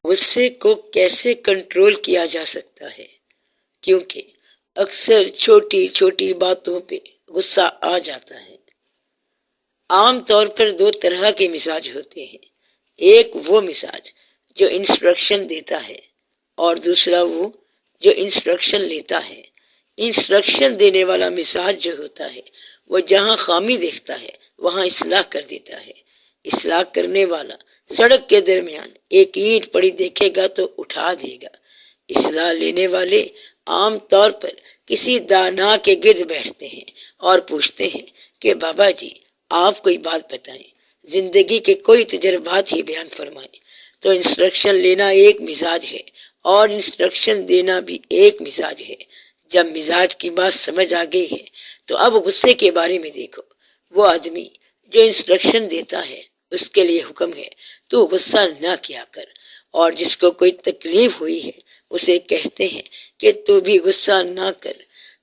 غصے کو کیسے کنٹرول کیا جا سکتا ہے؟ کیونکہ اکثر چھوٹی چھوٹی باتوں پہ غصہ آ جاتا ہے۔ عام طور پر دو طرح کے مزاج ہوتے ہیں، ایک وہ مزاج جو انسٹرکشن دیتا ہے اور دوسرا وہ جو انسٹرکشن لیتا ہے۔ انسٹرکشن دینے والا مزاج جو ہوتا ہے وہ جہاں خامی دیکھتا ہے وہاں اصلاح کر دیتا ہے۔ اصلاح کرنے والا سڑک کے درمیان ایک اینٹ پڑی دیکھے گا تو اٹھا دے گا۔ اصلاح لینے والے عام طور پر کسی دانا کے گرد بیٹھتے ہیں اور پوچھتے ہیں کہ بابا جی آپ کوئی بات بتائیں، زندگی کے کوئی تجربات ہی بیان فرمائیں۔ تو انسٹرکشن لینا ایک مزاج ہے اور انسٹرکشن دینا بھی ایک مزاج ہے۔ جب مزاج کی بات سمجھ آ گئی ہے تو اب غصے کے بارے میں دیکھو۔ وہ آدمی جو انسٹرکشن دیتا ہے اس کے لیے حکم ہے تو غصہ نہ کیا کر، اور جس کو کوئی تکلیف ہوئی ہے اسے کہتے ہیں کہ تو بھی غصہ نہ کر۔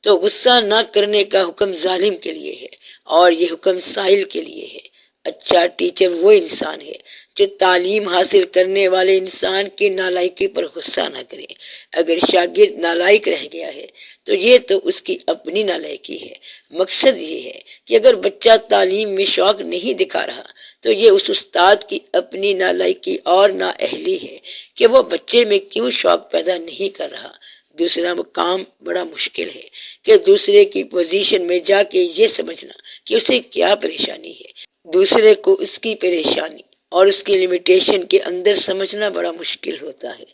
تو غصہ نہ کرنے کا حکم ظالم کے لیے ہے اور یہ حکم سائل کے لیے ہے۔ اچھا ٹیچر وہ انسان ہے جو تعلیم حاصل کرنے والے انسان کی نالائکی پر غصہ نہ کرے۔ اگر شاگرد نالائق رہ گیا ہے تو یہ تو اس کی اپنی نالائکی ہے۔ مقصد یہ ہے کہ اگر بچہ تعلیم میں شوق نہیں دکھا رہا تو یہ اس استاد کی اپنی نالائکی اور نااہلی ہے کہ وہ بچے میں کیوں شوق پیدا نہیں کر رہا۔ دوسرا کام بڑا مشکل ہے کہ دوسرے کی پوزیشن میں جا کے یہ سمجھنا کہ اسے کیا پریشانی ہے۔ دوسرے کو اس کی پریشانی اور اس کی لمیٹیشن کے اندر سمجھنا بڑا مشکل ہوتا ہے۔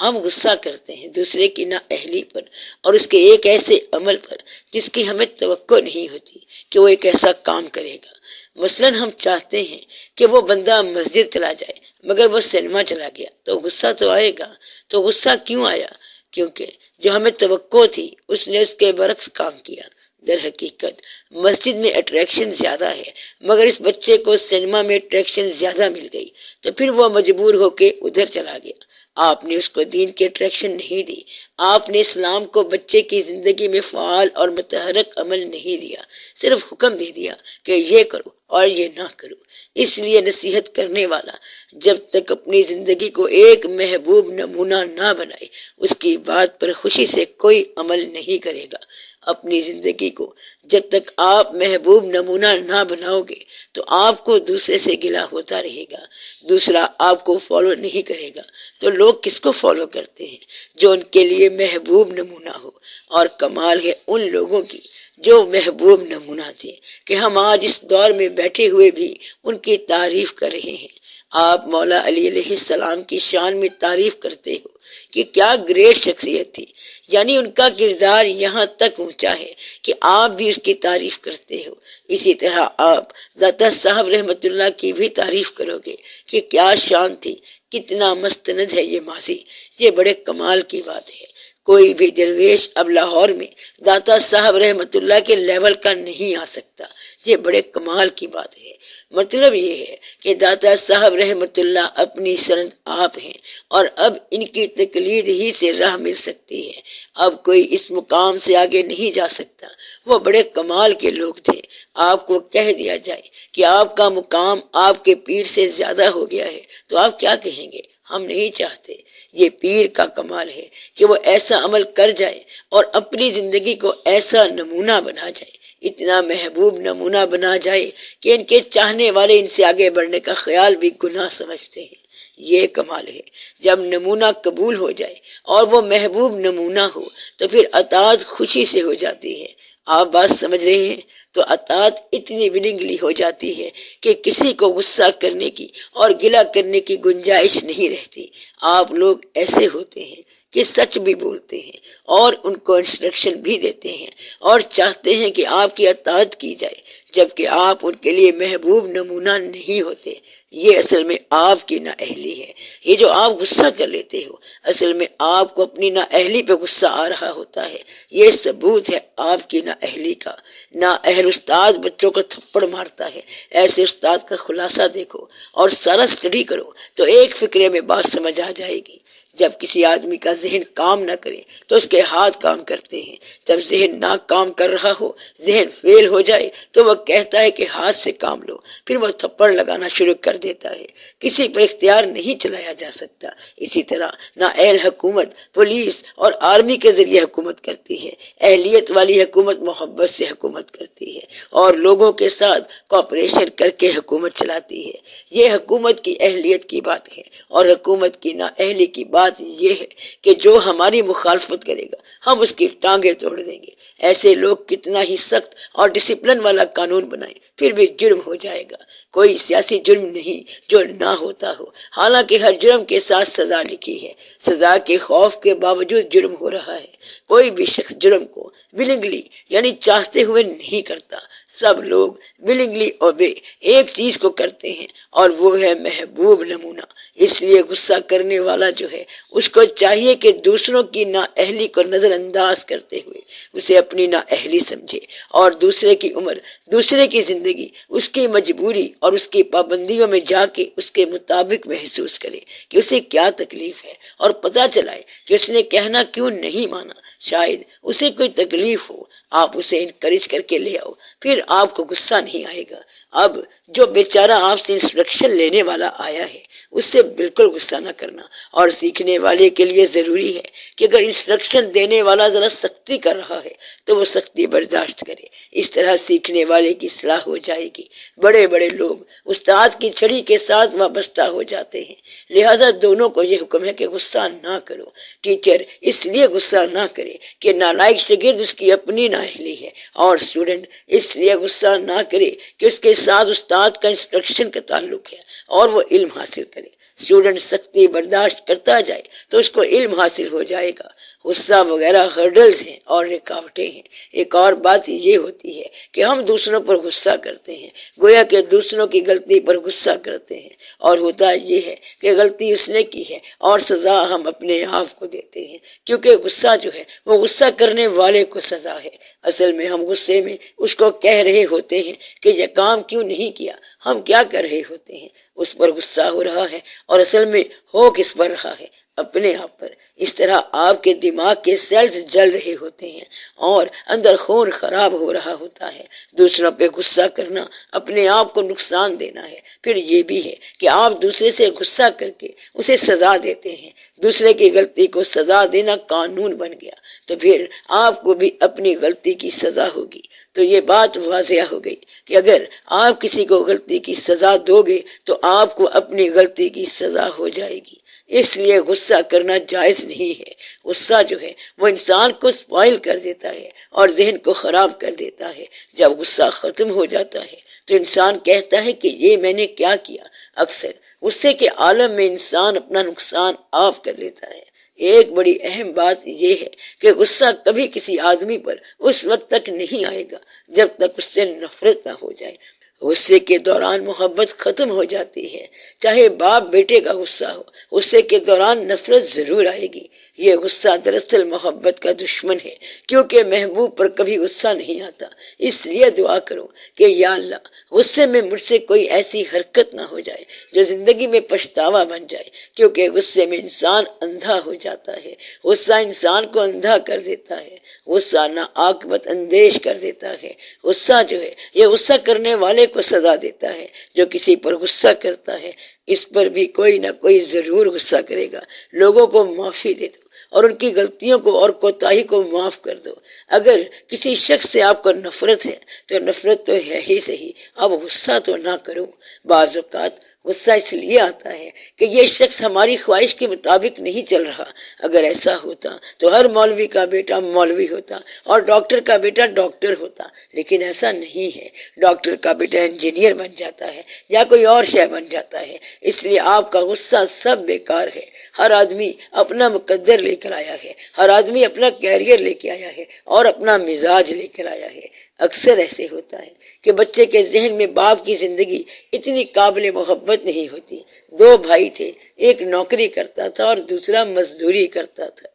ہم غصہ کرتے ہیں دوسرے کی نااہلی پر اور اس کے ایک ایسے عمل پر جس کی ہمیں توقع نہیں ہوتی کہ وہ ایک ایسا کام کرے گا۔ مثلا ہم چاہتے ہیں کہ وہ بندہ مسجد چلا جائے مگر وہ سینما چلا گیا تو غصہ تو آئے گا۔ تو غصہ کیوں آیا؟ کیونکہ جو ہمیں توقع تھی اس نے اس کے برعکس کام کیا۔ در حقیقت مسجد میں اٹریکشن زیادہ ہے مگر اس بچے کو سینما میں اٹریکشن زیادہ مل گئی تو پھر وہ مجبور ہو کے ادھر چلا گیا۔ آپ نے اس کو دین کی اٹریکشن نہیں دی، آپ نے اسلام کو بچے کی زندگی میں فعال اور متحرک عمل نہیں دیا، صرف حکم دے دیا کہ یہ کرو اور یہ نہ کرو۔ اس لیے نصیحت کرنے والا جب تک اپنی زندگی کو ایک محبوب نمونہ نہ بنائے اس کی بات پر خوشی سے کوئی عمل نہیں کرے گا۔ اپنی زندگی کو جب تک آپ محبوب نمونہ نہ بناؤ گے تو آپ کو دوسرے سے گلہ ہوتا رہے گا، دوسرا آپ کو فالو نہیں کرے گا۔ تو لوگ کس کو فالو کرتے ہیں؟ جو ان کے لیے محبوب نمونہ ہو، اور کمال ہے ان لوگوں کی جو محبوب نمونہ تھے کہ ہم آج اس دور میں بیٹھے ہوئے بھی ان کی تعریف کر رہے ہیں۔ آپ مولا علی علیہ السلام کی شان میں تعریف کرتے ہو کہ کیا گریٹ شخصیت تھی، یعنی ان کا کردار یہاں تک اونچا ہے کہ آپ بھی اس کی تعریف کرتے ہو۔ اسی طرح آپ داتا صاحب رحمت اللہ کی بھی تعریف کرو گے کہ کیا شان تھی، کتنا مستند ہے یہ ماضی۔ یہ بڑے کمال کی بات ہے۔ کوئی بھی درویش اب لاہور میں داتا صاحب رحمت اللہ کے لیول کا نہیں آ سکتا۔ یہ بڑے کمال کی بات ہے۔ مطلب یہ ہے کہ داتا صاحب رحمت اللہ اپنی سند آپ ہیں اور اب ان کی تقلید ہی سے راہ مل سکتی ہے۔ اب کوئی اس مقام سے آگے نہیں جا سکتا۔ وہ بڑے کمال کے لوگ تھے۔ آپ کو کہہ دیا جائے کہ آپ کا مقام آپ کے پیر سے زیادہ ہو گیا ہے تو آپ کیا کہیں گے؟ ہم نہیں چاہتے۔ یہ پیر کا کمال ہے کہ وہ ایسا عمل کر جائے اور اپنی زندگی کو ایسا نمونہ بنا جائے، اتنا محبوب نمونہ بنا جائے کہ ان کے چاہنے والے ان سے آگے بڑھنے کا خیال بھی گناہ سمجھتے ہیں۔ یہ کمال ہے۔ جب نمونہ قبول ہو جائے اور وہ محبوب نمونہ ہو تو پھر اطاعت خوشی سے ہو جاتی ہے۔ آپ بات سمجھ رہے ہیں؟ تو اطاعت اتنی ولنگلی ہو جاتی ہے کہ کسی کو غصہ کرنے کی اور گلہ کرنے کی گنجائش نہیں رہتی۔ آپ لوگ ایسے ہوتے ہیں کہ سچ بھی بولتے ہیں اور ان کو انسٹرکشن بھی دیتے ہیں اور چاہتے ہیں کہ آپ کی اطاعت کی جائے، جبکہ آپ ان کے لیے محبوب نمونہ نہیں ہوتے۔ یہ اصل میں آپ کی نااہلی ہے۔ یہ جو آپ غصہ کر لیتے ہو اصل میں آپ کو اپنی نااہلی پہ غصہ آ رہا ہوتا ہے۔ یہ ثبوت ہے آپ کی نااہلی کا۔ نااہل استاد بچوں کو تھپڑ مارتا ہے۔ ایسے استاد کا خلاصہ دیکھو اور سارا سٹڈی کرو تو ایک فکرے میں بات سمجھ آ جائے گی جب کسی آدمی کا ذہن کام نہ کرے تو اس کے ہاتھ کام کرتے ہیں، جب ذہن نہ کام کر رہا ہو، ذہن فیل ہو جائے تو وہ کہتا ہے کہ ہاتھ سے کام لو، پھر وہ تھپڑ لگانا شروع کر دیتا ہے۔ کسی پر اختیار نہیں چلایا جا سکتا۔ اسی طرح نااہل حکومت پولیس اور آرمی کے ذریعے حکومت کرتی ہے، اہلیت والی حکومت محبت سے حکومت کرتی ہے اور لوگوں کے ساتھ کوآپریشن کر کے حکومت چلاتی ہے۔ یہ حکومت کی اہلیت کی بات ہے، اور حکومت کی نااہلی کی بات یہ ہے کہ جو ہماری مخالفت کرے گا ہم اس کی ٹانگیں توڑ دیں گے۔ ایسے لوگ کتنا ہی سخت اور ڈسپلن والا قانون بنائیں پھر بھی جرم ہو جائے گا۔ کوئی سیاسی جرم نہیں جو نہ ہوتا ہو، حالانکہ ہر جرم کے ساتھ سزا لکھی ہے۔ سزا کے خوف کے باوجود جرم ہو رہا ہے۔ کوئی بھی شخص جرم کو ولنگلی یعنی چاہتے ہوئے نہیں کرتا۔ سب لوگ ولنگلی اوبے ایک چیز کو کرتے ہیں اور وہ ہے محبوب نمونہ۔ اس لیے غصہ کرنے والا جو ہے اس کو چاہیے کہ دوسروں کی نااہلی کو نظر انداز کرتے ہوئے اسے اپنی نااہلی سمجھے، اور دوسرے کی عمر، دوسرے کی زندگی، اس کی مجبوری اور اس کی پابندیوں میں جا کے اس کے مطابق محسوس کرے کہ اسے کیا تکلیف ہے، اور پتہ چلائے کہ اس نے کہنا کیوں نہیں مانا۔ شاید اسے کوئی تکلیف ہو، آپ اسے انکریج کر کے لے آؤ، پھر آپ کو غصہ نہیں آئے گا۔ اب جو بیچارہ آپ سے انسٹرکشن لینے والا آیا ہے اس سے بالکل غصہ نہ کرنا، اور سیکھنے والے کے لیے ضروری ہے کہ اگر انسٹرکشن دینے والا ذرا سختی کر رہا ہے تو وہ سختی برداشت کرے۔ اس طرح سیکھنے والے کی اصلاح ہو جائے گی۔ بڑے بڑے لوگ استاد کی چھڑی کے ساتھ وابستہ ہو جاتے ہیں، لہذا دونوں کو یہ حکم ہے کہ غصہ نہ کرو۔ ٹیچر اس لیے غصہ نہ کرے کہ نالائق شاگرد اس کی اپنی نااہلی ہے، اور اسٹوڈنٹ اس لیے غصہ نہ کرے کہ اس کے ساتھ استاد کا انسٹرکشن کا تعلق ہے اور وہ علم حاصل کرے۔ اسٹوڈنٹ سختی برداشت کرتا جائے تو اس کو علم حاصل ہو جائے گا۔ غصہ وغیرہ ہرڈلز ہیں اور رکاوٹیں ہیں۔ ایک اور بات یہ ہوتی ہے کہ ہم دوسروں پر غصہ کرتے ہیں، گویا کہ دوسروں کی غلطی پر غصہ کرتے ہیں، اور ہوتا یہ ہے کہ غلطی اس نے کی ہے اور سزا ہم اپنے آپ کو دیتے ہیں، کیونکہ غصہ جو ہے وہ غصہ کرنے والے کو سزا ہے۔ اصل میں ہم غصے میں اس کو کہہ رہے ہوتے ہیں کہ یہ کام کیوں نہیں کیا، ہم کیا کر رہے ہوتے ہیں، اس پر غصہ ہو رہا ہے، اور اصل میں ہو کس پر رہا ہے، اپنے آپ پر۔ اس طرح آپ کے دماغ کے سیلز جل رہے ہوتے ہیں اور اندر خون خراب ہو رہا ہوتا ہے۔ دوسروں پہ غصہ کرنا اپنے آپ کو نقصان دینا ہے۔ پھر یہ بھی ہے کہ آپ دوسرے سے غصہ کر کے اسے سزا دیتے ہیں۔ دوسرے کی غلطی کو سزا دینا قانون بن گیا، تو پھر آپ کو بھی اپنی غلطی کی سزا ہوگی۔ تو یہ بات واضح ہو گئی کہ اگر آپ کسی کو غلطی کی سزا دو گے تو آپ کو اپنی غلطی کی سزا ہو جائے گی۔ اس لیے غصہ کرنا جائز نہیں ہے۔ غصہ جو ہے وہ انسان کو سپوائل کر دیتا ہے اور ذہن کو خراب کر دیتا ہے۔ جب غصہ ختم ہو جاتا ہے تو انسان کہتا ہے کہ یہ میں نے کیا کیا۔ اکثر غصے کے عالم میں انسان اپنا نقصان آپ کر لیتا ہے۔ ایک بڑی اہم بات یہ ہے کہ غصہ کبھی کسی آدمی پر اس وقت تک نہیں آئے گا جب تک اس سے نفرت نہ ہو جائے۔ غصے کے دوران محبت ختم ہو جاتی ہے۔ چاہے باپ بیٹے کا غصہ ہو، غصے کے دوران نفرت ضرور آئے گی۔ یہ غصہ دراصل محبت کا دشمن ہے، کیونکہ محبوب پر کبھی غصہ نہیں آتا۔ اس لیے دعا کرو کہ یا اللہ غصے میں مجھ سے کوئی ایسی حرکت نہ ہو جائے جو زندگی میں پچھتاوا بن جائے، کیونکہ غصے میں انسان اندھا ہو جاتا ہے۔ غصہ انسان کو اندھا کر دیتا ہے، غصہ ناعاقبت اندیش کر دیتا ہے۔ غصہ جو ہے یہ غصہ کرنے والے کو سزا دیتا ہے۔ جو کسی پر غصہ کرتا ہے اس پر بھی کوئی نہ کوئی ضرور غصہ کرے گا۔ لوگوں کو معافی دے دو اور ان کی غلطیوں کو اور کوتاہی کو معاف کر دو۔ اگر کسی شخص سے آپ کو نفرت ہے تو نفرت تو ہے ہی صحیح، اب غصہ تو نہ کرو۔ بعض اوقات غصہ اس لیے آتا ہے کہ یہ شخص ہماری خواہش کے مطابق نہیں چل رہا۔ اگر ایسا ہوتا تو ہر مولوی کا بیٹا مولوی ہوتا اور ڈاکٹر کا بیٹا ڈاکٹر ہوتا، لیکن ایسا نہیں ہے۔ ڈاکٹر کا بیٹا انجینئر بن جاتا ہے یا کوئی اور شے بن جاتا ہے۔ اس لیے آپ کا غصہ سب بیکار ہے۔ ہر آدمی اپنا مقدر لے کر آیا ہے، ہر آدمی اپنا کیریئر لے کے آیا ہے اور اپنا مزاج لے کر آیا ہے۔ اکثر ایسے ہوتا ہے کہ بچے کے ذہن میں باپ کی زندگی اتنی قابل محبت نہیں ہوتی۔ دو بھائی تھے، ایک نوکری کرتا تھا اور دوسرا مزدوری کرتا تھا،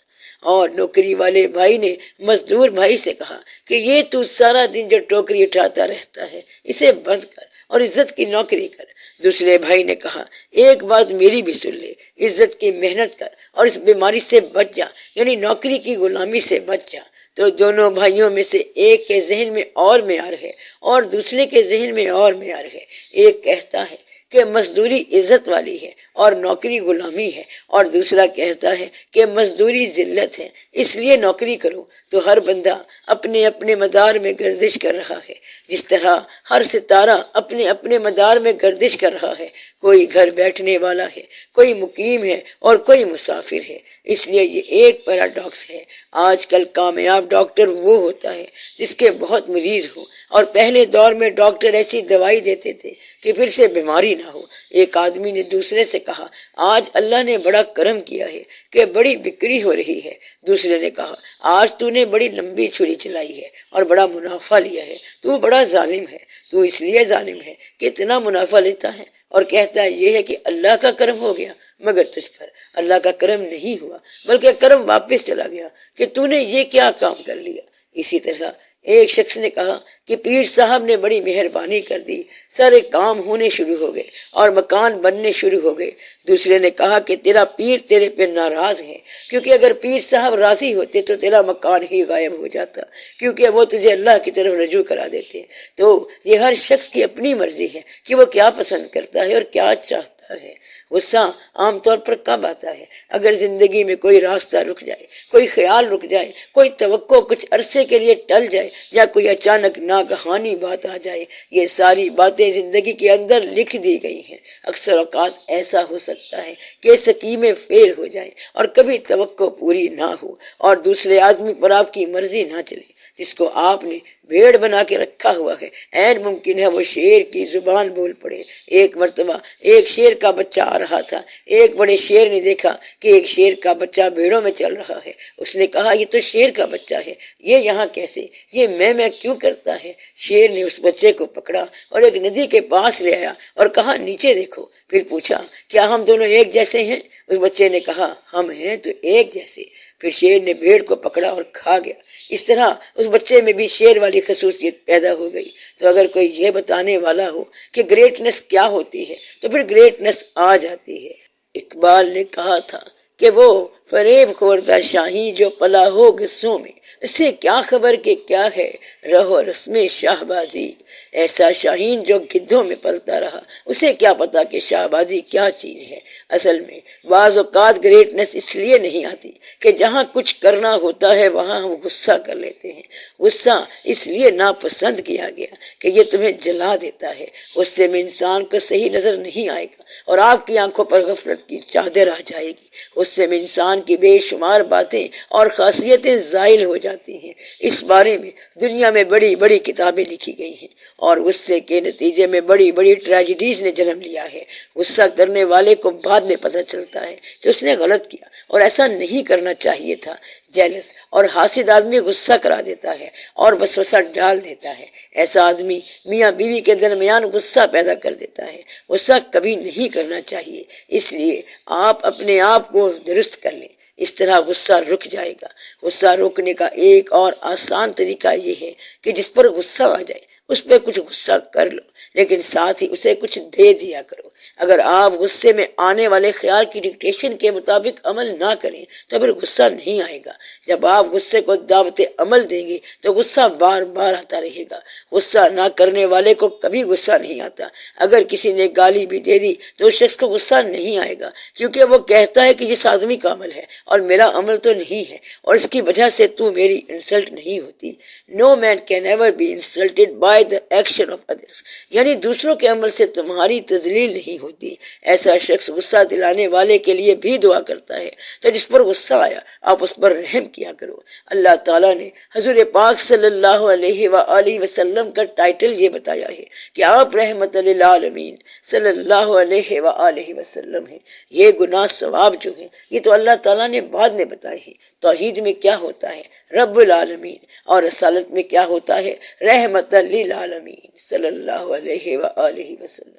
اور نوکری والے بھائی نے مزدور بھائی سے کہا کہ یہ تو سارا دن جو ٹوکری اٹھاتا رہتا ہے اسے بند کر اور عزت کی نوکری کر۔ دوسرے بھائی نے کہا ایک بات میری بھی سن لے، عزت کی محنت کر اور اس بیماری سے بچ جا، یعنی نوکری کی غلامی سے بچ جا۔ تو دونوں بھائیوں میں سے ایک کے ذہن میں اور معیار ہے اور دوسرے کے ذہن میں اور معیار ہے۔ ایک کہتا ہے کہ مزدوری عزت والی ہے اور نوکری غلامی ہے، اور دوسرا کہتا ہے کہ مزدوری ذلت ہے اس لیے نوکری کرو۔ تو ہر بندہ اپنے اپنے مدار میں گردش کر رہا ہے، جس طرح ہر ستارہ اپنے اپنے مدار میں گردش کر رہا ہے۔ کوئی گھر بیٹھنے والا ہے، کوئی مقیم ہے اور کوئی مسافر ہے۔ اس لیے یہ ایک پیراڈاکس ہے۔ آج کل کامیاب ڈاکٹر وہ ہوتا ہے جس کے بہت مریض ہو، اور پہلے دور میں ڈاکٹر ایسی دوائی دیتے تھے کہ پھر سے بیماری نہ ہو۔ ایک آدمی نے دوسرے سے کہا آج اللہ نے بڑا کرم کیا ہے کہ بڑی بکری ہو رہی ہے۔ دوسرے نے کہا آج تو نے بڑی لمبی چھری چلائی ہے اور بڑا منافع لیا ہے، تو بڑا ظالم ہے۔ تو اس لیے ظالم ہے کہ اتنا منافع لیتا ہے اور کہتا ہے یہ ہے کہ اللہ کا کرم ہو گیا، مگر تجھ پر اللہ کا کرم نہیں ہوا، بلکہ کرم واپس چلا گیا کہ تو نے یہ کیا کام کر لیا۔ اسی طرح ایک شخص نے کہا کہ پیر صاحب نے بڑی مہربانی کر دی، سارے کام ہونے شروع ہو گئے اور مکان بننے شروع ہو گئے۔ دوسرے نے کہا کہ تیرا پیر تیرے پہ ناراض ہے، کیونکہ اگر پیر صاحب راضی ہوتے تو تیرا مکان ہی غائب ہو جاتا، کیونکہ وہ تجھے اللہ کی طرف رجوع کرا دیتے۔ تو یہ ہر شخص کی اپنی مرضی ہے کہ وہ کیا پسند کرتا ہے اور کیا چاہتا ہے۔ غصہ عام طور پر کب آتا ہے؟ اگر زندگی میں کوئی راستہ رک جائے، کوئی خیال رک جائے، کوئی توقع کچھ عرصے کے لیے ٹل جائے، یا کوئی اچانک ناگہانی بات آ جائے۔ یہ ساری باتیں زندگی کے اندر لکھ دی گئی ہیں۔ اکثر اوقات ایسا ہو سکتا ہے کہ سکیمیں فیل ہو جائیں اور کبھی توقع پوری نہ ہو اور دوسرے آدمی پر آپ کی مرضی نہ چلے، جس کو آپ نے بھیڑ بنا کے رکھا ہوا ہے۔ عین ممکن ہے وہ شیر کی زبان بول پڑے۔ ایک مرتبہ ایک شیر کا بچہ آ رہا تھا، ایک بڑے شیر نے دیکھا کہ ایک شیر کا بچہ بھیڑوں میں چل رہا ہے۔ اس نے کہا یہ تو شیر کا بچہ ہے، یہ یہاں کیسے، یہ میں کیوں کرتا ہے؟ شیر نے اس بچے کو پکڑا اور ایک ندی کے پاس لے آیا اور کہا نیچے دیکھو۔ پھر پوچھا کیا ہم دونوں ایک جیسے ہیں؟ اس بچے نے کہا ہم ہیں تو ایک جیسے۔ پھر شیر نے بھیڑ کو پکڑا اور کھا گیا۔ اس طرح اس بچے میں بھی شیر والی خصوصیت پیدا ہو گئی۔ تو اگر کوئی یہ بتانے والا ہو کہ گریٹنس کیا ہوتی ہے تو پھر گریٹنس آ جاتی ہے۔ اقبال نے کہا تھا کہ وہ فریب خوردہ شاہین جو پلا ہو غصوں میں، اسے کیا خبر کہ کیا ہے رہو رسم شاہبازی۔ ایسا شاہین جو گدھوں میں پلتا رہا، اسے کیا پتا کہ شاہبازی کیا چیز ہے۔ اصل میں بعض اوقات گریٹنس اس لیے نہیں آتی کہ جہاں کچھ کرنا ہوتا ہے وہاں ہم غصہ کر لیتے ہیں۔ غصہ اس لیے ناپسند کیا گیا کہ یہ تمہیں جلا دیتا ہے۔ غصے میں انسان کو صحیح نظر نہیں آئے گا اور آپ کی آنکھوں پر غفلت کی چادر آ جائے گی۔ غصے میں انسان کی بے شمار باتیں اور خاصیتیں زائل ہو جاتی ہیں۔ اس بارے میں دنیا میں بڑی بڑی کتابیں لکھی گئی ہیں اور غصے کے نتیجے میں بڑی بڑی ٹریجڈیز نے جنم لیا ہے۔ غصہ کرنے والے کو بعد میں پتہ چلتا ہے کہ اس نے غلط کیا اور ایسا نہیں کرنا چاہیے تھا۔ جیلس اور حاسد آدمی غصہ کرا دیتا ہے اور وسوسہ ڈال دیتا ہے۔ ایسا آدمی میاں بیوی کے درمیان غصہ پیدا کر دیتا ہے۔ غصہ کبھی نہیں کرنا چاہیے، اس لیے آپ اپنے آپ کو درست کر لیں، اس طرح غصہ رک جائے گا۔ غصہ روکنے کا ایک اور آسان طریقہ یہ ہے کہ جس پر غصہ آ جائے اس پہ کچھ غصہ کر لو، لیکن ساتھ ہی اسے کچھ دے دیا کرو۔ اگر آپ غصے میں آنے والے خیال کی ڈکٹیشن کے مطابق عمل نہ کریں تو پھر غصہ نہیں آئے گا۔ جب آپ غصے کو دعوت عمل دیں گے تو غصہ بار بار آتا رہے گا۔ غصہ نہ کرنے والے کو کبھی غصہ نہیں آتا۔ اگر کسی نے گالی بھی دے دی تو اس شخص کو غصہ نہیں آئے گا، کیونکہ وہ کہتا ہے کہ یہ آدمی کا عمل ہے اور میرا عمل تو نہیں ہے، اور اس کی وجہ سے تو میری انسلٹ نہیں ہوتی۔ No man can ever be insulted by the action of others، یعنی دوسروں کے عمل سے تمہاری تذلیل نہیں ہوتی۔ ایسا شخص غصہ دلانے والے کے لیے بھی دعا کرتا ہے، تو جس پر غصہ آیا آپ اس پر رحم کیا کرو۔ اللہ تعالیٰ نے حضور پاک صلی اللہ علیہ وآلہ وسلم کا ٹائٹل یہ بتایا ہے کہ آپ رحمت للعالمین صلی اللہ علیہ وآلہ وسلم ہیں۔ یہ گناہ ثواب جو ہیں یہ تو اللہ تعالیٰ نے بعد میں بتائے ہیں۔ توحید میں کیا ہوتا ہے؟ رب العالمین، اور رسالت میں کیا ہوتا ہے؟ رحمت للعالمین۔ العالمین صلی اللہ علیہ وآلہ وسلم۔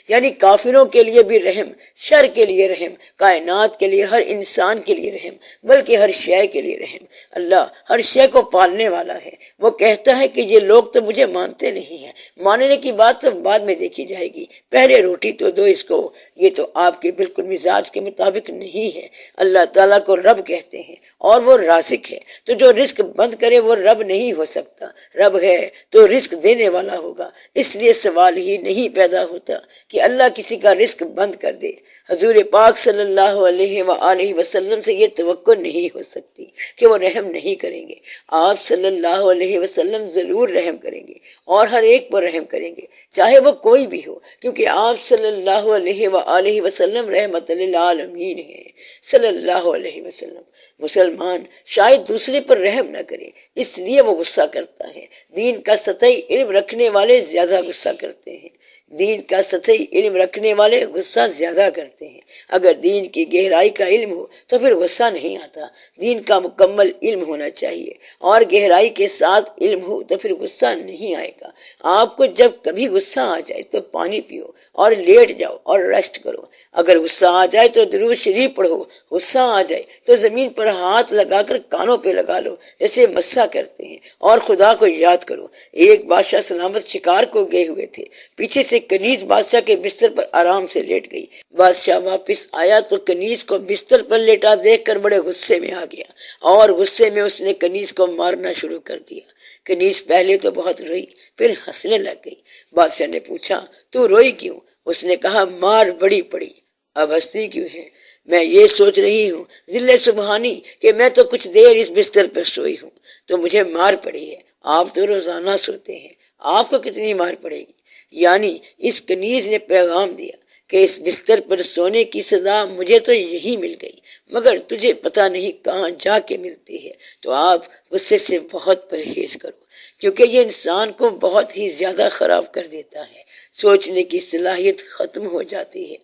یعنی کافروں کے لیے بھی رحم، شر کے لیے رحم، کائنات کے لیے، ہر انسان کے لیے رحم، بلکہ ہر شے کے لیے رحم۔ اللہ ہر شے کو پالنے والا ہے۔ وہ کہتا ہے کہ یہ لوگ تو مجھے مانتے نہیں ہیں، ماننے کی بات تو بعد میں دیکھی جائے گی، پہلے روٹی تو دو اس کو۔ یہ تو آپ کے بالکل مزاج کے مطابق نہیں ہے۔ اللہ تعالیٰ کو رب کہتے ہیں اور وہ رازق ہے، تو جو رزق بند کرے وہ رب نہیں ہو سکتا۔ رب ہے تو رزق دینے والا ہوگا، اس لیے سوال ہی نہیں پیدا ہوتا کہ اللہ کسی کا رزق بند کر دے۔ حضور پاک صلی اللہ علیہ وآلہ وسلم سے یہ توقع نہیں ہو سکتی کہ وہ رحم نہیں کریں گے۔ آپ صلی اللہ علیہ وسلم ضرور رحم کریں گے اور ہر ایک پر رحم کریں گے، چاہے وہ کوئی بھی ہو، کیونکہ آپ صلی اللہ علیہ وآلہ وسلم رحمت للعالمین ہیں صلی اللہ علیہ وسلم۔ مسلمان شاید دوسرے پر رحم نہ کرے، اس لیے وہ غصہ کرتا ہے۔ دین کا سطحی علم رکھنے والے زیادہ غصہ کرتے ہیں، دین کا سطحی علم رکھنے والے غصہ زیادہ کرتے ہیں۔ اگر دین کی گہرائی کا علم ہو تو پھر غصہ نہیں آتا۔ دین کا مکمل علم ہونا چاہیے اور گہرائی کے ساتھ علم ہو تو پھر غصہ نہیں آئے گا۔ آپ کو جب کبھی غصہ آ جائے تو پانی پیو اور لیٹ جاؤ اور ریسٹ کرو۔ اگر غصہ آ جائے تو درود شریف پڑھو، غصہ آ جائے تو زمین پر ہاتھ لگا کر کانوں پہ لگا لو جیسے مسح کرتے ہیں، اور خدا کو یاد کرو۔ ایک بادشاہ سلامت شکار کو گئے ہوئے تھے، پیچھے سے کنیز بادشاہ کے بستر پر آرام سے لیٹ گئی۔ بادشاہ واپس آیا تو کنیز کو بستر پر لیٹا دیکھ کر بڑے غصے میں آ گیا اور غصے میں اس نے کنیز کو مارنا شروع کر دیا۔ کنیز پہلے تو بہت روئی، پھر ہنسنے لگ گئی۔ بادشاہ نے پوچھا تو روئی کیوں؟ اس نے کہا مار بڑی پڑی۔ اب ہنستی کیوں ہے؟ میں یہ سوچ رہی ہوں ذل سبحانی کہ میں تو کچھ دیر اس بستر پر سوئی ہوں تو مجھے مار پڑی ہے۔ آپ تو روزانہ سوتے ہیں، آپ کو کتنی مار پڑے گی؟ یعنی اس کنیز نے پیغام دیا کہ اس بستر پر سونے کی سزا مجھے تو یہی مل گئی، مگر تجھے پتہ نہیں کہاں جا کے ملتی ہے۔ تو آپ غصے سے بہت پرہیز کرو، کیونکہ یہ انسان کو بہت ہی زیادہ خراب کر دیتا ہے۔ سوچنے کی صلاحیت ختم ہو جاتی ہے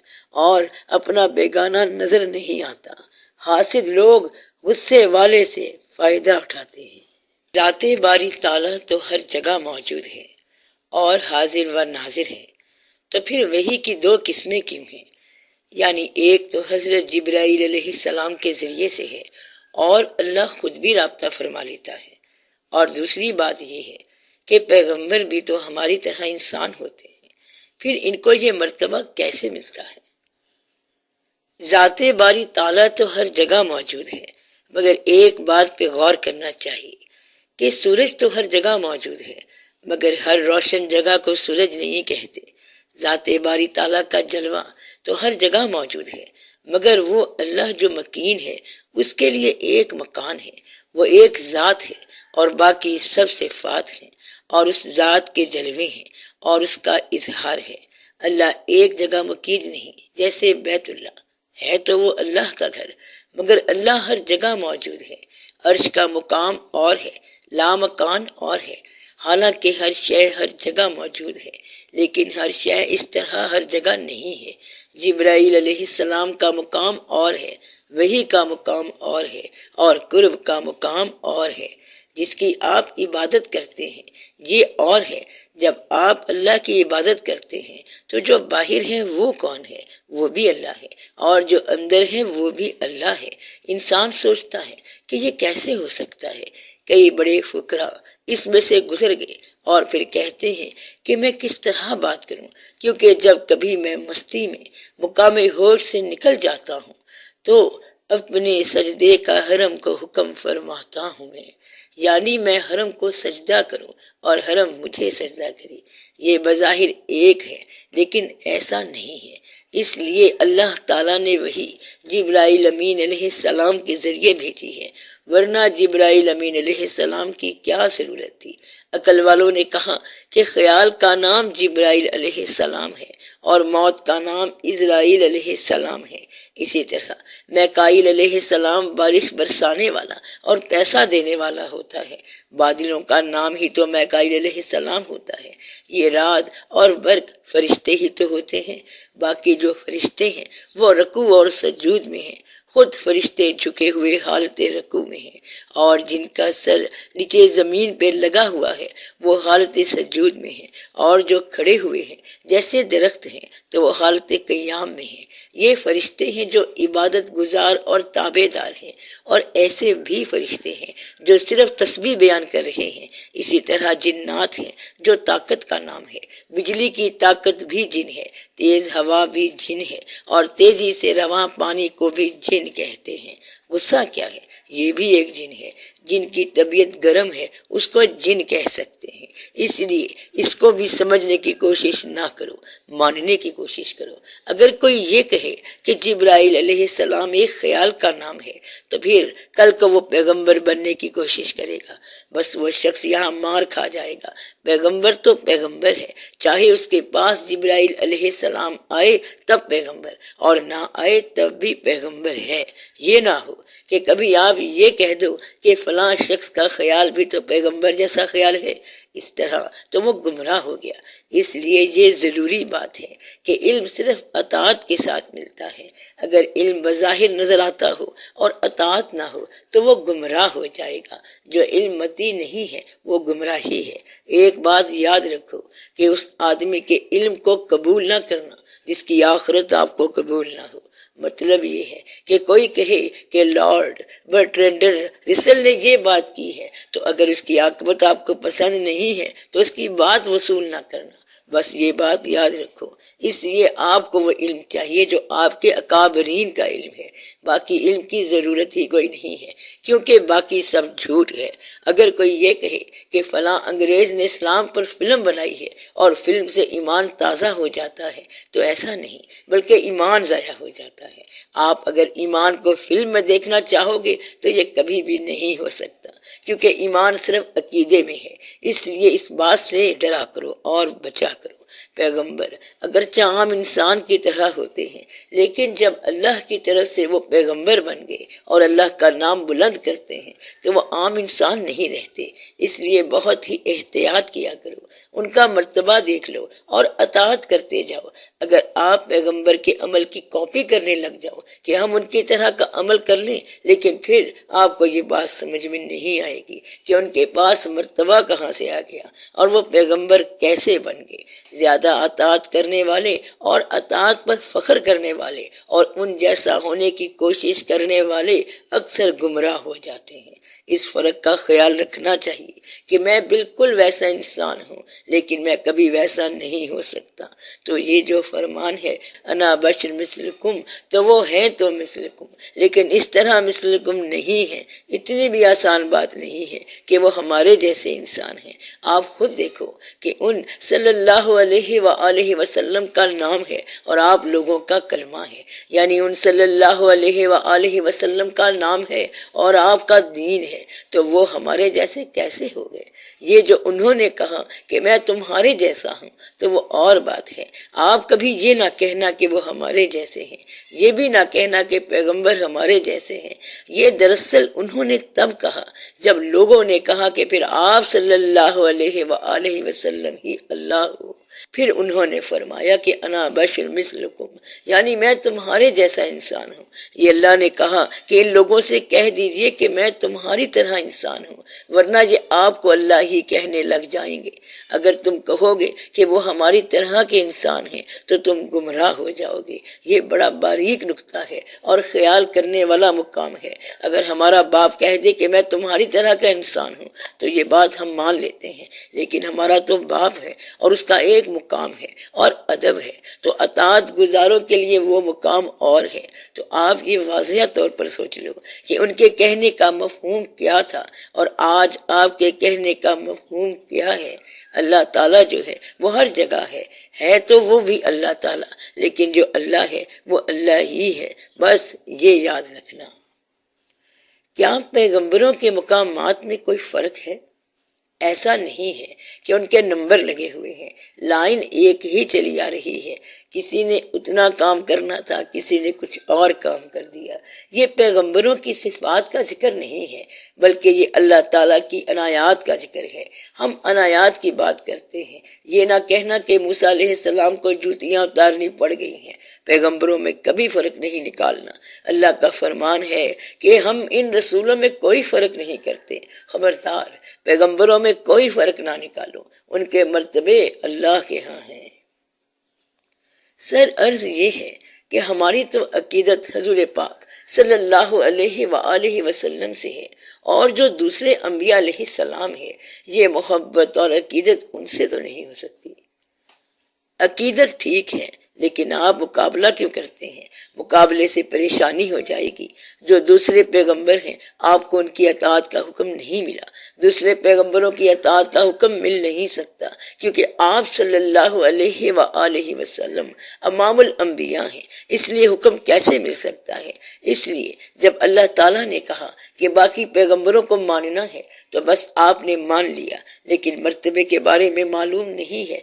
اور اپنا بیگانہ نظر نہیں آتا۔ حاسد لوگ غصے والے سے فائدہ اٹھاتے ہیں۔ ذات باری تعالیٰ تو ہر جگہ موجود ہے اور حاضر و ناظر ہے، تو پھر وحی کی دو قسمیں کیوں ہیں؟ یعنی ایک تو حضرت جبرائیل علیہ السلام کے ذریعے سے ہے اور اللہ خود بھی رابطہ فرما لیتا ہے، اور دوسری بات یہ ہے کہ پیغمبر بھی تو ہماری طرح انسان ہوتے ہیں، پھر ان کو یہ مرتبہ کیسے ملتا ہے؟ ذات باری تعالیٰ تو ہر جگہ موجود ہے، مگر ایک بات پہ غور کرنا چاہیے کہ سورج تو ہر جگہ موجود ہے، مگر ہر روشن جگہ کو سورج نہیں کہتے۔ ذات باری تعالیٰ کا جلوہ تو ہر جگہ موجود ہے، مگر وہ اللہ جو مکین ہے اس کے لیے ایک مکان ہے، وہ ایک ذات ہے اور باقی سب صفات ہیں، اور اس ذات کے جلوے ہیں اور اس کا اظہار ہے۔ اللہ ایک جگہ مقید نہیں، جیسے بیت اللہ ہے تو وہ اللہ کا گھر، مگر اللہ ہر جگہ موجود ہے۔ عرش کا مقام اور ہے، لامکان اور ہے، حالانکہ ہر شے ہر جگہ موجود ہے، لیکن ہر شے اس طرح ہر جگہ نہیں ہے۔ جبرائیل علیہ السلام کا مقام اور ہے، وحی کا مقام اور ہے، اور قرب کا مقام اور ہے۔ جس کی آپ عبادت کرتے ہیں یہ اور ہے۔ جب آپ اللہ کی عبادت کرتے ہیں تو جو باہر ہے وہ کون ہے؟ وہ بھی اللہ ہے، اور جو اندر ہے وہ بھی اللہ ہے۔ انسان سوچتا ہے کہ یہ کیسے ہو سکتا ہے؟ کئی بڑے فقراء اس میں سے گزر گئے اور پھر کہتے ہیں کہ میں کس طرح بات کروں، کیونکہ جب کبھی میں مستی میں مقام ہوش سے نکل جاتا ہوں تو اپنے سجدے کا حرم کو حکم فرماتا ہوں میں، یعنی میں حرم کو سجدہ کروں اور حرم مجھے سجدہ کرے۔ یہ بظاہر ایک ہے لیکن ایسا نہیں ہے، اس لیے اللہ تعالیٰ نے وحی جبرائیل امین علیہ السلام کے ذریعے بھیجی ہے، ورنہ جبرائیل امین علیہ السلام کی کیا ضرورت تھی؟ عقل والوں نے کہا کہ خیال کا نام جبرائیل علیہ السلام ہے اور موت کا نام اسرائیل علیہ السلام ہے۔ اسی طرح میکائیل علیہ السلام بارش برسانے والا اور پیسہ دینے والا ہوتا ہے، بادلوں کا نام ہی تو میکائیل علیہ السلام ہوتا ہے۔ یہ رعد اور برق فرشتے ہی تو ہوتے ہیں، باقی جو فرشتے ہیں وہ رکوع اور سجود میں ہیں۔ خود فرشتے جھکے ہوئے حالت رکوع میں ہیں، اور جن کا سر نیچے زمین پہ لگا ہوا ہے وہ حالت سجود میں ہیں، اور جو کھڑے ہوئے ہیں جیسے درخت ہیں تو وہ حالت قیام میں ہیں۔ یہ فرشتے ہیں جو عبادت گزار اور تابع دار ہیں، اور ایسے بھی فرشتے ہیں جو صرف تسبیح بیان کر رہے ہیں۔ اسی طرح جنات ہیں جو طاقت کا نام ہے، بجلی کی طاقت بھی جن ہے، تیز ہوا بھی جن ہے، اور تیزی سے رواں پانی کو بھی جن کہتے ہیں۔ غصہ کیا ہے؟ یہ بھی ایک جن ہے۔ جن کی طبیعت گرم ہے اس کو جن کہہ سکتے ہیں۔ اس لیے اس کو بھی سمجھنے کی کوشش نہ کرو، ماننے کی کوشش کرو۔ اگر کوئی یہ کہے کہ جبرائیل علیہ السلام ایک خیال کا نام ہے تو پھر کل کو وہ پیغمبر بننے کی کوشش کرے گا، بس وہ شخص یہاں مار کھا جائے گا۔ پیغمبر تو پیغمبر ہے، چاہے اس کے پاس جبرائیل علیہ السلام آئے تب پیغمبر، اور نہ آئے تب بھی پیغمبر ہے۔ یہ نہ ہو کہ کبھی آپ یہ کہہ دو کہ فلاں شخص کا خیال بھی تو پیغمبر جیسا خیال ہے، اس طرح تو وہ گمراہ ہو گیا۔ اس لیے یہ ضروری بات ہے کہ علم صرف اطاعت کے ساتھ ملتا ہے۔ اگر علم بظاہر نظر آتا ہو اور اطاعت نہ ہو تو وہ گمراہ ہو جائے گا۔ جو علم متی نہیں ہے وہ گمراہی ہے۔ ایک بات یاد رکھو کہ اس آدمی کے علم کو قبول نہ کرنا جس کی آخرت آپ کو قبول نہ ہو۔ مطلب یہ ہے کہ کوئی کہے کہ لارڈ برٹرینڈ رسل نے یہ بات کی ہے، تو اگر اس کی عاقبت آپ کو پسند نہیں ہے تو اس کی بات وصول نہ کرنا۔ بس یہ بات یاد رکھو۔ اس لیے آپ کو وہ علم چاہیے جو آپ کے اکابرین کا علم ہے، باقی علم کی ضرورت ہی کوئی نہیں ہے، کیونکہ باقی سب جھوٹ ہے۔ اگر کوئی یہ کہے کہ فلاں انگریز نے اسلام پر فلم بنائی ہے اور فلم سے ایمان تازہ ہو جاتا ہے تو ایسا نہیں، بلکہ ایمان ضائع ہو جاتا ہے۔ آپ اگر ایمان کو فلم میں دیکھنا چاہو گے تو یہ کبھی بھی نہیں ہو سکتا، کیونکہ ایمان صرف عقیدے میں ہے۔ اس لیے اس بات سے ڈرا کرو اور بچا کرو۔ پیغمبر اگرچہ عام انسان کی طرح ہوتے ہیں، لیکن جب اللہ کی طرف سے وہ پیغمبر بن گئے اور اللہ کا نام بلند کرتے ہیں تو وہ عام انسان نہیں رہتے۔ اس لیے بہت ہی احتیاط کیا کرو، ان کا مرتبہ دیکھ لو اور اطاعت کرتے جاؤ۔ اگر آپ پیغمبر کے عمل کی کاپی کرنے لگ جاؤ کہ ہم ان کی طرح کا عمل کر لیں، لیکن پھر آپ کو یہ بات سمجھ میں نہیں آئے گی کہ ان کے پاس مرتبہ کہاں سے آ گیا اور وہ پیغمبر کیسے بن گئے۔ زیادہ اطاعت کرنے والے اور اطاعت پر فخر کرنے والے اور ان جیسا ہونے کی کوشش کرنے والے اکثر گمراہ ہو جاتے ہیں۔ اس فرق کا خیال رکھنا چاہیے کہ میں بالکل ویسا انسان ہوں لیکن میں کبھی ویسا نہیں ہو سکتا۔ تو یہ جو فرمان ہے انا بشر مثلکم، تو وہ ہے تو مثلکم، لیکن اس طرح مثلکم نہیں ہے۔ اتنی بھی آسان بات نہیں ہے کہ وہ ہمارے جیسے انسان ہیں۔ آپ خود دیکھو کہ ان صلی اللہ علیہ وآلہ وسلم کا نام ہے اور آپ لوگوں کا کلمہ ہے، یعنی ان صلی اللہ علیہ وآلہ وسلم کا نام ہے اور آپ کا دین ہے، تو وہ ہمارے جیسے کیسے ہو گئے؟ یہ جو انہوں نے کہا کہ میں تمہارے جیسا ہوں تو وہ اور بات ہے۔ آپ کبھی یہ نہ کہنا کہ وہ ہمارے جیسے ہیں، یہ بھی نہ کہنا کہ پیغمبر ہمارے جیسے ہیں۔ یہ دراصل انہوں نے تب کہا جب لوگوں نے کہا کہ پھر آپ صلی اللہ علیہ وآلہ وسلم ہی اللہ ہو۔ پھر انہوں نے فرمایا کہ انا بشر مثلکم، یعنی میں تمہارے جیسا انسان ہوں۔ یہ اللہ نے کہا کہ ان لوگوں سے کہہ دیجئے کہ میں تمہاری طرح انسان ہوں، ورنہ یہ آپ کو اللہ ہی کہنے لگ جائیں گے۔ اگر تم کہو گے کہ وہ ہماری طرح کے انسان ہیں تو تم گمراہ ہو جاؤ گے۔ یہ بڑا باریک نکتہ ہے اور خیال کرنے والا مقام ہے۔ اگر ہمارا باپ کہہ دے کہ میں تمہاری طرح کا انسان ہوں تو یہ بات ہم مان لیتے ہیں، لیکن ہمارا تو باپ ہے اور اس کا ایک مقام ہے اور ادب ہے، تو اطاعت گزاروں کے لیے وہ مقام اور ہے۔ تو آپ یہ واضح طور پر سوچ لو کہ ان کے کہنے کا مفہوم کیا تھا اور آج آپ کے کہنے کا مفہوم کیا ہے۔ اللہ تعالیٰ جو ہے وہ ہر جگہ ہے تو وہ بھی اللہ تعالیٰ، لیکن جو اللہ ہے وہ اللہ ہی ہے، بس یہ یاد رکھنا۔ کیا پیغمبروں کے مقامات میں کوئی فرق ہے؟ ایسا نہیں ہے کہ ان کے نمبر لگے ہوئے ہیں، لائن ایک ہی چلی آ رہی ہے، کسی نے اتنا کام کرنا تھا، کسی نے کچھ اور کام کر دیا۔ یہ پیغمبروں کی صفات کا ذکر نہیں ہے، بلکہ یہ اللہ تعالیٰ کی عنایات کا ذکر ہے۔ ہم عنایات کی بات کرتے ہیں، یہ نہ کہنا کہ موسیٰ علیہ السلام کو جوتیاں اتارنی پڑ گئی ہیں۔ پیغمبروں میں کبھی فرق نہیں نکالنا۔ اللہ کا فرمان ہے کہ ہم ان رسولوں میں کوئی فرق نہیں کرتے۔ خبردار، پیغمبروں میں کوئی فرق نہ نکالو، ان کے مرتبے اللہ کے ہاں ہیں۔ سر عرض یہ ہے کہ ہماری تو عقیدت حضور پاک صلی اللہ علیہ وآلہ وسلم سے ہے، اور جو دوسرے انبیاء علیہ السلام ہے، یہ محبت اور عقیدت ان سے تو نہیں ہو سکتی۔ عقیدت ٹھیک ہے، لیکن آپ مقابلہ کیوں کرتے ہیں؟ مقابلے سے پریشانی ہو جائے گی۔ جو دوسرے پیغمبر ہیں، آپ کو ان کی اطاعت کا حکم نہیں ملا، دوسرے پیغمبروں کی اطاعت کا حکم مل نہیں سکتا، کیونکہ آپ صلی اللہ علیہ وآلہ وسلم امام الانبیاء ہیں۔ اس لیے حکم کیسے مل سکتا ہے؟ اس لیے جب اللہ تعالیٰ نے کہا کہ باقی پیغمبروں کو ماننا ہے تو بس آپ نے مان لیا، لیکن مرتبے کے بارے میں معلوم نہیں ہے۔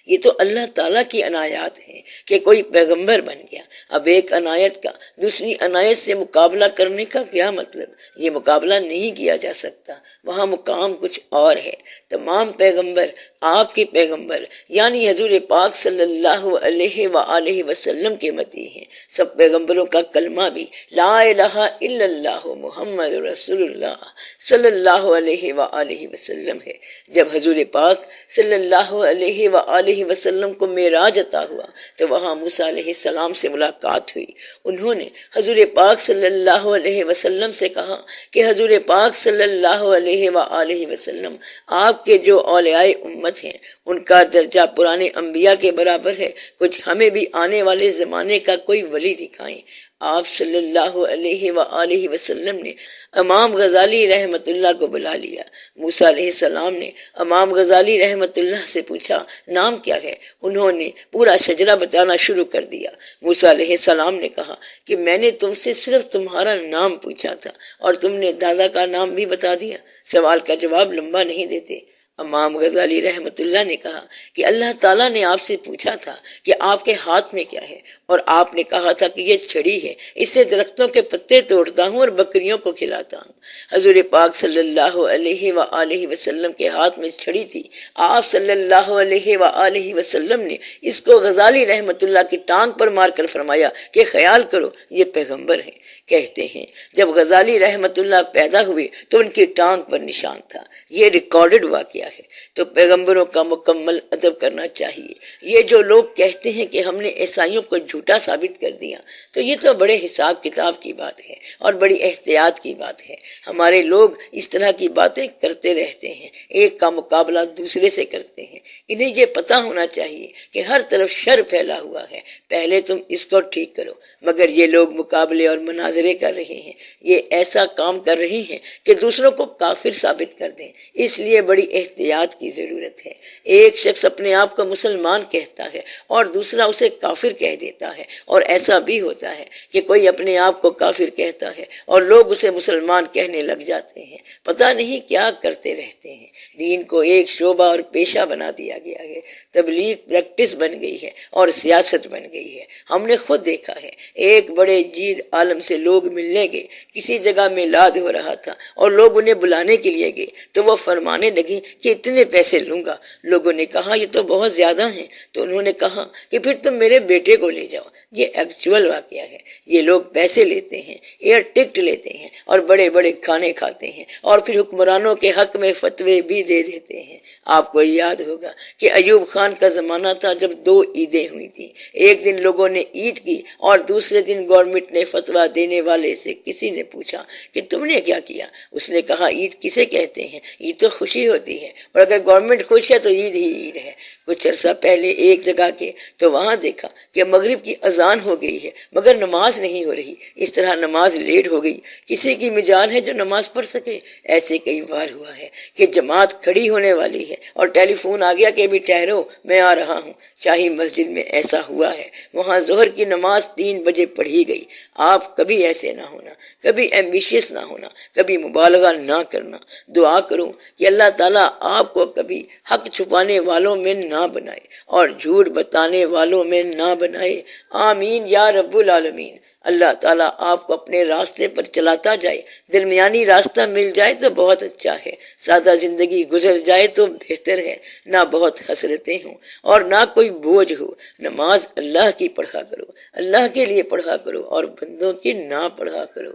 یہ تو اللہ تعالیٰ کی عنایات ہیں کہ کوئی پیغمبر بن گیا۔ اب ایک عنایت کا دوسری عنایت سے مقابلہ کرنے کا کیا مطلب؟ یہ مقابلہ نہیں کیا جا سکتا، وہاں مقام کچھ اور ہے۔ تمام پیغمبر آپ کے پیغمبر یعنی حضور پاک صلی اللہ علیہ وآلہ وسلم کے متی ہیں۔ سب پیغمبروں کا کلمہ بھی لا الہ الا اللہ محمد رسول اللہ صلی اللہ علیہ وآلہ وسلم ہے۔ جب حضور پاک صلی اللہ علیہ وآلہ وسلم کو معراج عطا ہوا تو وہاں موسیٰ علیہ السلام سے ملاقات ہوئی۔ انہوں نے حضور پاک صلی اللہ علیہ وسلم سے کہا کہ حضور پاک صلی اللہ علیہ وآلہ وسلم آپ کے جو اولیاء امت ہیں ان کا درجہ پرانے انبیاء کے برابر ہے، کچھ ہمیں بھی آنے والے زمانے کا کوئی ولی دکھائیں۔ آپ صلی اللہ علیہ وآلہ وسلم نے امام غزالی رحمت اللہ کو بلا لیا۔ موسیٰ علیہ السلام نے امام غزالی رحمت اللہ سے پوچھا نام کیا ہے؟ انہوں نے پورا شجرہ بتانا شروع کر دیا۔ موسیٰ علیہ السلام نے کہا کہ میں نے تم سے صرف تمہارا نام پوچھا تھا اور تم نے دادا کا نام بھی بتا دیا، سوال کا جواب لمبا نہیں دیتے۔ امام غزالی رحمت اللہ نے کہا کہ اللہ تعالیٰ نے آپ سے پوچھا تھا کہ آپ کے ہاتھ میں کیا ہے، اور آپ نے کہا تھا کہ یہ چھڑی ہے، اس سے درختوں کے پتے توڑتا ہوں اور بکریوں کو کھلاتا ہوں۔ حضور پاک صلی اللہ علیہ وآلہ وسلم کے ہاتھ میں چھڑی تھی۔ آپ صلی اللہ علیہ وآلہ وسلم نے اس کو غزالی رحمت اللہ کی ٹانگ پر مار کر فرمایا کہ خیال کرو یہ پیغمبر ہیں۔ کہتے ہیں جب غزالی رحمت اللہ پیدا ہوئے تو ان کی ٹانگ پر نشان تھا۔ یہ ریکارڈڈ واقعہ ہے۔ تو پیغمبروں کا مکمل ادب کرنا چاہیے۔ یہ جو لوگ کہتے ہیں کہ ہم نے عیسائیوں کو جھوٹا ثابت کر دیا، تو یہ تو بڑے حساب کتاب کی بات ہے اور بڑی احتیاط کی بات ہے۔ ہمارے لوگ اس طرح کی باتیں کرتے رہتے ہیں، ایک کا مقابلہ دوسرے سے کرتے ہیں۔ انہیں یہ پتہ ہونا چاہیے کہ ہر طرف شر پھیلا ہوا ہے، پہلے تم اس کو ٹھیک کرو۔ مگر یہ لوگ مقابلے اور مناظرے کر رہے ہیں، یہ ایسا کام کر رہے ہیں کہ دوسروں کو کافر ثابت کر دیں۔ اس لیے بڑی احتیاط کی ضرورت ہے۔ ایک شخص اپنے آپ کو مسلمان کہتا ہے اور دوسرا اسے کافر کہہ دیتا ہے، اور ایسا بھی ہوتا ہے کہ کوئی اپنے آپ کو کافر کہتا ہے اور لوگ اسے مسلمان کہنے لگ جاتے ہیں۔ پتہ نہیں کیا کرتے رہتے ہیں۔ دین کو ایک شعبہ اور پیشہ بنا دیا گیا ہے، تبلیغ پریکٹس بن گئی ہے اور سیاست بن گئی ہے۔ ہم نے خود دیکھا ہے، ایک بڑے جید عالم سے لوگ ملنے گئے، کسی جگہ میلاد ہو رہا تھا اور لوگ انہیں بلانے کے لیے گئے تو وہ فرمانے لگے کہ اتنے پیسے لوں گا۔ لوگوں نے کہا یہ تو بہت زیادہ ہیں، تو انہوں نے کہا کہ پھر تم میرے بیٹے کو لے جاؤ۔ یہ ایکچوئل واقعہ ہے۔ یہ لوگ پیسے لیتے ہیں، ایئر ٹکٹ لیتے ہیں اور بڑے بڑے کھانے کھاتے ہیں اور پھر حکمرانوں کے حق میں فتوے بھی دے دیتے ہیں۔ آپ کو یاد ہوگا کہ ایوب خان کا زمانہ تھا جب 2 عیدیں ہوئی تھیں۔ ایک دن لوگوں نے عید کی اور دوسرے دن گورنمنٹ نے فتویٰ دینے والے سے کسی نے پوچھا کہ تم نے کیا کیا؟ اس نے کہا عید کسے کہتے ہیں؟ عید تو خوشی ہوتی ہے، اور اگر گورنمنٹ خوش ہے تو عید ہی عید ہے۔ کچھ عرصہ پہلے ایک جگہ کے تو وہاں دیکھا کہ مغرب کی اذان ہو گئی ہے مگر نماز نہیں ہو رہی، اس طرح نماز لیٹ ہو گئی، کسی کی مجال ہے جو نماز پڑھ سکے؟ ایسے کئی بار ہوا ہے کہ جماعت کھڑی ہونے والی ہے اور ٹیلی فون آ گیا کہ ابھی ٹھہرو میں آ رہا ہوں۔ شاہی مسجد میں ایسا ہوا ہے، وہاں ظہر کی نماز 3 بجے پڑھی گئی۔ آپ کبھی ایسے نہ ہونا، کبھی ایمبیشیس نہ ہونا، کبھی مبالغہ نہ کرنا۔ دعا کروں کہ اللہ تعالیٰ آپ کو کبھی حق چھپانے والوں میں نہ بنائے اور جھوٹ بتانے والوں میں نہ بنائے، آمین یا رب العالمین۔ اللہ تعالیٰ آپ کو اپنے راستے پر چلاتا جائے، درمیانی راستہ مل جائے تو بہت اچھا ہے، سادہ زندگی گزر جائے تو بہتر ہے، نہ بہت حسرتیں ہوں اور نہ کوئی بوجھ ہو۔ نماز اللہ کی پڑھا کرو، اللہ کے لیے پڑھا کرو اور بندوں کی نہ پڑھا کرو۔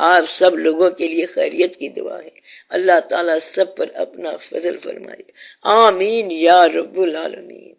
آپ سب لوگوں کے لیے خیریت کی دعا ہے، اللہ تعالیٰ سب پر اپنا فضل فرمائے، آمین یا رب العالمین۔